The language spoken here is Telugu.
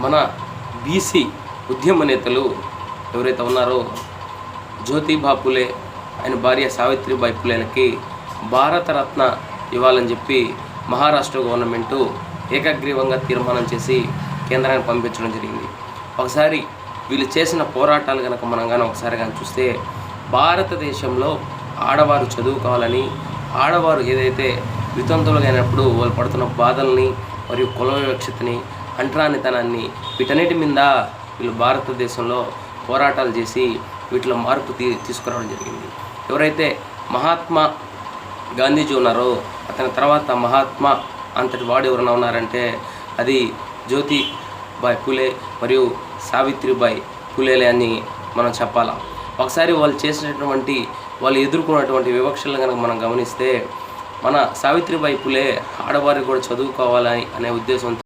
మన బీసీ ఉద్యమ నేతలు ఎవరైతే ఉన్నారో జ్యోతిబా పులే, ఆయన భార్య సావిత్రిబాయి పులేలకి భారతరత్న ఇవ్వాలని చెప్పి మహారాష్ట్ర గవర్నమెంటు ఏకగ్రీవంగా తీర్మానం చేసి కేంద్రానికి పంపించడం జరిగింది. ఒకసారి వీళ్ళు చేసిన పోరాటాలు కనుక మనం కానీ ఒకసారి కానీ చూస్తే, భారతదేశంలో ఆడవారు చదువుకోవాలని, ఆడవారు ఏదైతే వితంతులుగా అయినప్పుడు వాళ్ళు పడుతున్న బాధల్ని మరియు కుల వివక్షతని, అంటరానితనాన్ని, వీటన్నిటి మీద వీళ్ళు భారతదేశంలో పోరాటాలు చేసి వీటిలో మార్పు తీసుకురావడం జరిగింది. ఎవరైతే మహాత్మా గాంధీజీ ఉన్నారో, అతని తర్వాత మహాత్మా అంతటి వాడు ఎవరైనా ఉన్నారంటే అది జ్యోతిబాయి పులే మరియు సావిత్రిబాయి పులేలే అని మనం చెప్పాలా. ఒకసారి వాళ్ళు చేసినటువంటి, వాళ్ళు ఎదుర్కొన్నటువంటి వివక్షలను కనుక మనం గమనిస్తే, మన సావిత్రిబాయి పులే ఆడవారికి కూడా చదువుకోవాలని అనే ఉద్దేశంతో